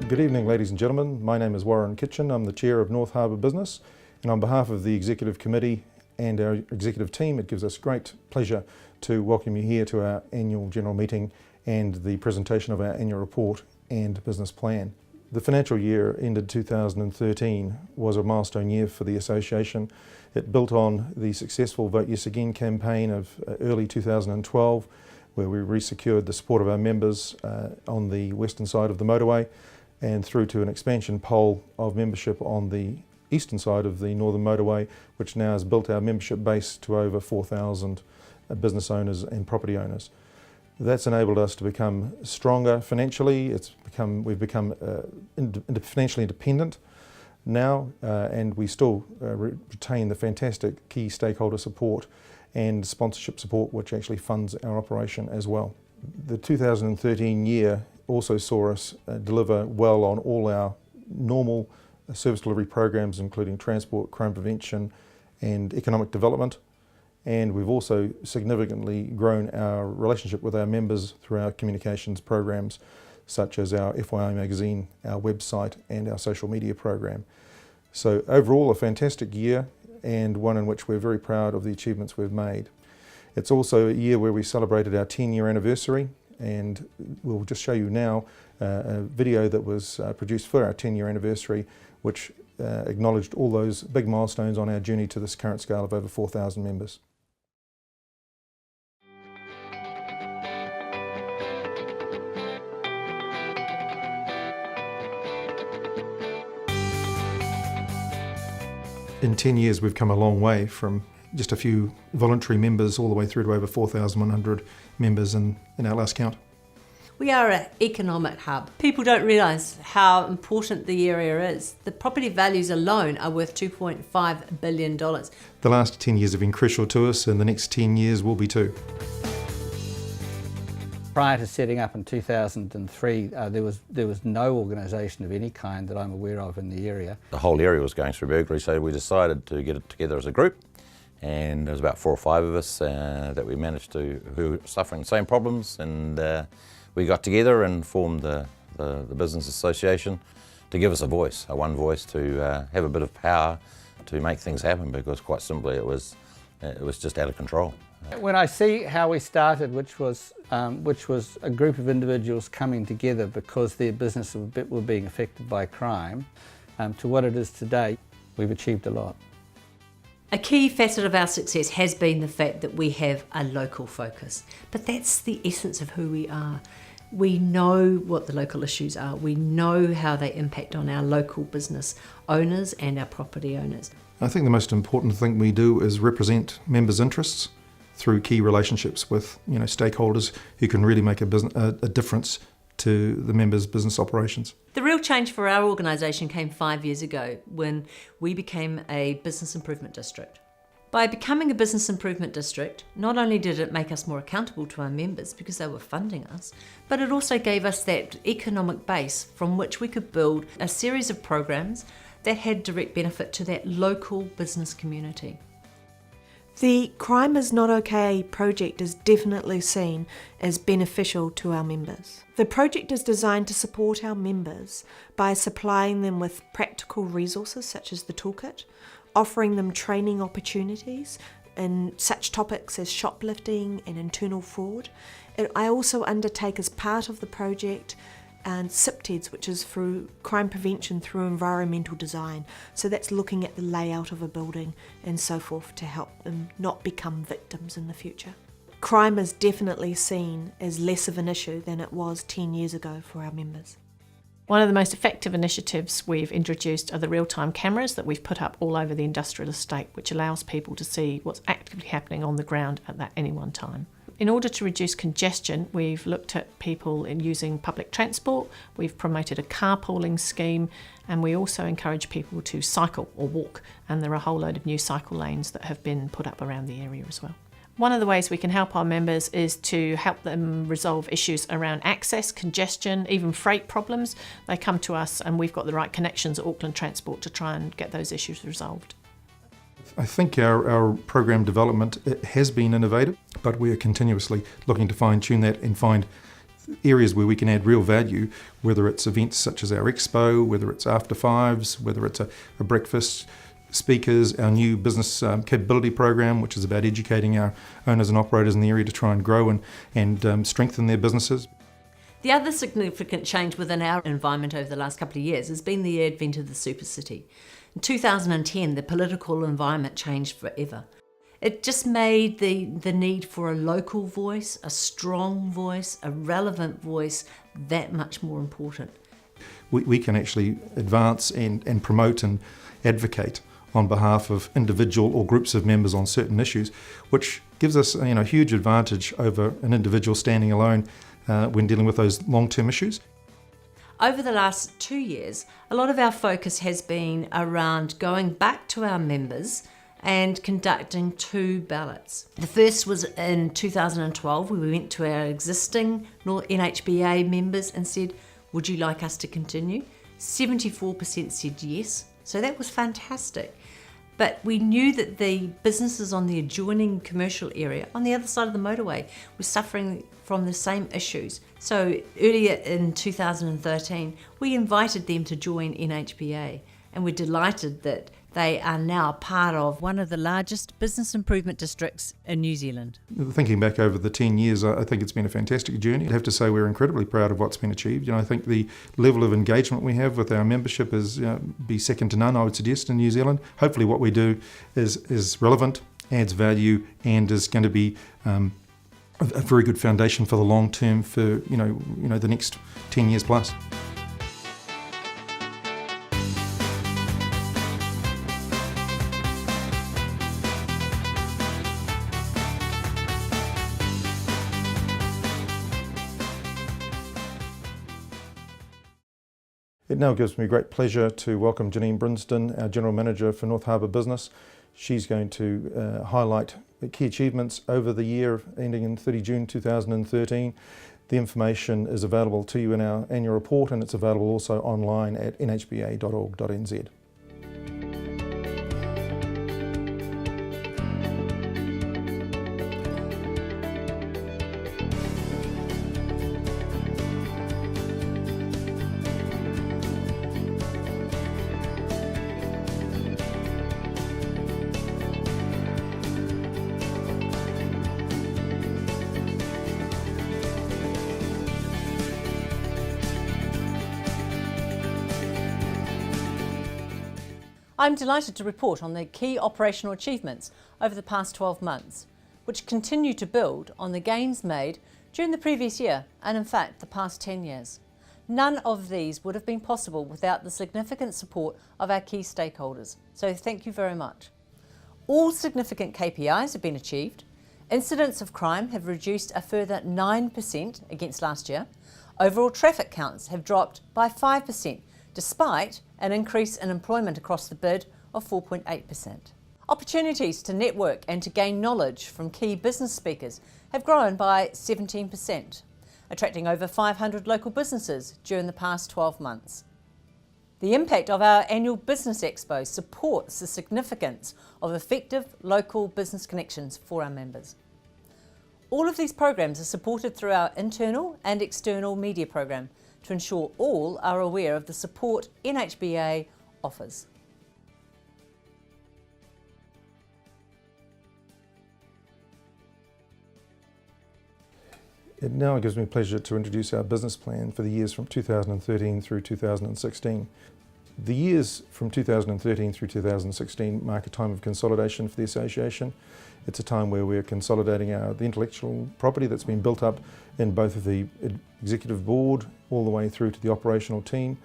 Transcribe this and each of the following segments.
Good evening, ladies and gentlemen. My name is Warren Kitchin. I'm the Chair of North Harbour Business, and on behalf of the Executive Committee and our Executive team, it gives us great pleasure to welcome you here to our annual general meeting and the presentation of our annual report and business plan. The financial year ended 2013 was a milestone year for the Association. It built on the successful Vote Yes Again campaign of early 2012, where we re-secured the support of our members on the western side of the motorway, and through to an expansion poll of membership on the eastern side of the northern motorway, which now has built our membership base to over 4,000 business owners and property owners. That's enabled us to become stronger financially. We've become financially independent now, and we still retain the fantastic key stakeholder support and sponsorship support, which actually funds our operation as well. The 2013 year also saw us deliver well on all our normal service delivery programs, including transport, crime prevention and economic development. And we've also significantly grown our relationship with our members through our communications programs, such as our Nhba magazine, our website and our social media program. So overall, a fantastic year, and one in which we're very proud of the achievements we've made. It's also a year where we celebrated our 10-year anniversary, and we'll just show you now a video that was produced for our 10-year anniversary, which acknowledged all those big milestones on our journey to this current scale of over 4,000 members. In 10 years, we've come a long way from just a few voluntary members all the way through to over 4,100 members in our last count. We are an economic hub. People don't realise how important the area is. The property values alone are worth $2.5 billion. The last 10 years have been crucial to us, and the next 10 years will be too. Prior to setting up in 2003, there was no organisation of any kind that I'm aware of in the area. The whole area was going through burglary, so we decided to get it together as a group, and there was about 4 or 5 of us that we managed to, who were suffering the same problems, and we got together and formed the Business Association to give us a voice, one voice, to have a bit of power to make things happen, because quite simply it was just out of control. When I see how we started, which was a group of individuals coming together because their business were being affected by crime, to what it is today, we've achieved a lot. A key facet of our success has been the fact that we have a local focus, but that's the essence of who we are. We know what the local issues are. We know how they impact on our local business owners and our property owners. I think the most important thing we do is represent members' interests through key relationships with stakeholders who can really make a difference to the members' business operations. The real change for our organisation came 5 years ago when we became a business improvement district. By becoming a business improvement district, not only did it make us more accountable to our members because they were funding us, but it also gave us that economic base from which we could build a series of programs that had direct benefit to that local business community. The Crime Is Not OK project is definitely seen as beneficial to our members. The project is designed to support our members by supplying them with practical resources such as the toolkit, offering them training opportunities in such topics as shoplifting and internal fraud. I also undertake as part of the project and CPTEDs, which is through crime prevention through environmental design. So that's looking at the layout of a building and so forth to help them not become victims in the future. Crime is definitely seen as less of an issue than it was 10 years ago for our members. One of the most effective initiatives we've introduced are the real-time cameras that we've put up all over the industrial estate, which allows people to see what's actively happening on the ground at any one time. In order to reduce congestion, we've looked at people in using public transport, we've promoted a carpooling scheme, and we also encourage people to cycle or walk, and there are a whole load of new cycle lanes that have been put up around the area as well. One of the ways we can help our members is to help them resolve issues around access, congestion, even freight problems. They come to us and we've got the right connections at Auckland Transport to try and get those issues resolved. I think our program development has been innovative, but we are continuously looking to fine-tune that and find areas where we can add real value, whether it's events such as our expo, whether it's after fives, whether it's a breakfast, speakers, our new business capability program, which is about educating our owners and operators in the area to try and grow and strengthen their businesses. The other significant change within our environment over the last couple of years has been the advent of the super city. In 2010, the political environment changed forever. It just made the need for a local voice, a strong voice, a relevant voice that much more important. We can actually advance and promote and advocate on behalf of individual or groups of members on certain issues, which gives us a huge advantage over an individual standing alone when dealing with those long-term issues. Over the last 2 years, a lot of our focus has been around going back to our members and conducting 2 ballots. The first was in 2012, where we went to our existing Nhba members and said, would you like us to continue? 74% said yes, so that was fantastic. But we knew that the businesses on the adjoining commercial area, on the other side of the motorway, were suffering from the same issues. So earlier in 2013, we invited them to join Nhba, and we're delighted that they are now part of one of the largest business improvement districts in New Zealand. Thinking back over the 10 years, I think it's been a fantastic journey. I have to say we're incredibly proud of what's been achieved. I think the level of engagement we have with our membership is be second to none, I would suggest, in New Zealand. Hopefully what we do is relevant, adds value, and is going to be a very good foundation for the long term for the next 10 years plus. It now gives me great pleasure to welcome Janine Brinsdon, our General Manager for North Harbour Business. She's going to highlight the key achievements over the year ending in 30 June 2013. The information is available to you in our annual report, and it's available also online at nhba.org.nz. I'm delighted to report on the key operational achievements over the past 12 months, which continue to build on the gains made during the previous year and in fact the past 10 years. None of these would have been possible without the significant support of our key stakeholders, so thank you very much. All significant KPIs have been achieved. Incidents of crime have reduced a further 9% against last year. Overall traffic counts have dropped by 5%, despite an increase in employment across the bid of 4.8%. Opportunities to network and to gain knowledge from key business speakers have grown by 17%, attracting over 500 local businesses during the past 12 months. The impact of our annual Business Expo supports the significance of effective local business connections for our members. All of these programs are supported through our internal and external media program to ensure all are aware of the support Nhba offers. It now gives me pleasure to introduce our business plan for the years from 2013 through 2016. The years from 2013 through 2016 mark a time of consolidation for the association. It's a time where we're consolidating the intellectual property that's been built up in both of the executive board all the way through to the operational team,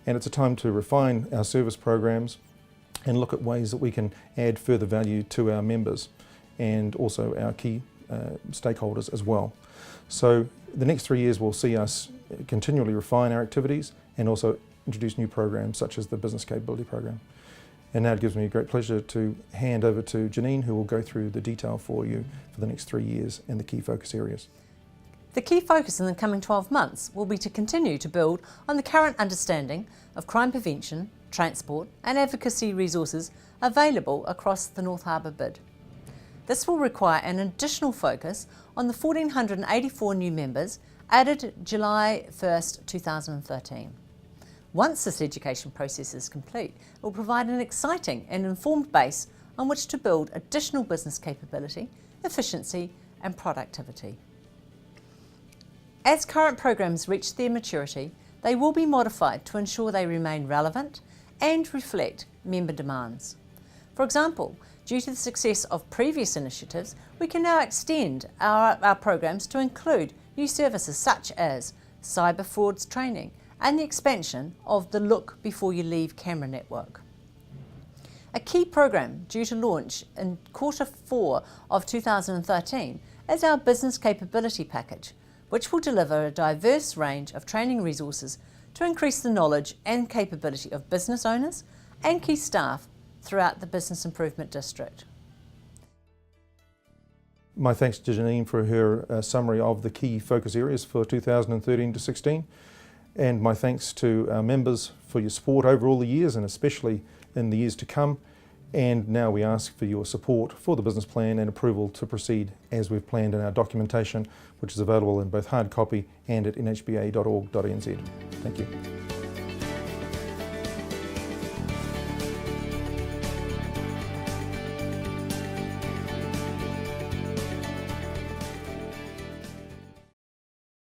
and it's a time to refine our service programs and look at ways that we can add further value to our members and also our key stakeholders as well. So the next 3 years will see us continually refine our activities and also introduce new programs such as the Business Capability Program. And now it gives me great pleasure to hand over to Janine, who will go through the detail for you for the next 3 years and the key focus areas. The key focus in the coming 12 months will be to continue to build on the current understanding of crime prevention, transport and advocacy resources available across the North Harbour bid. This will require an additional focus on the 1,484 new members, added July 1st, 2013. Once this education process is complete, it will provide an exciting and informed base on which to build additional business capability, efficiency and productivity. As current programs reach their maturity, they will be modified to ensure they remain relevant and reflect member demands. For example, due to the success of previous initiatives, we can now extend our programs to include new services such as cyber frauds training and the expansion of the Look Before You Leave camera network. A key program due to launch in Q4 of 2013 is our Business Capability Package, which will deliver a diverse range of training resources to increase the knowledge and capability of business owners and key staff throughout the Business Improvement District. My thanks to Janine for her summary of the key focus areas for 2013 to 16, and my thanks to our members for your support over all the years and especially in the years to come. And now we ask for your support for the business plan and approval to proceed as we've planned in our documentation, which is available in both hard copy and at nhba.org.nz. Thank you.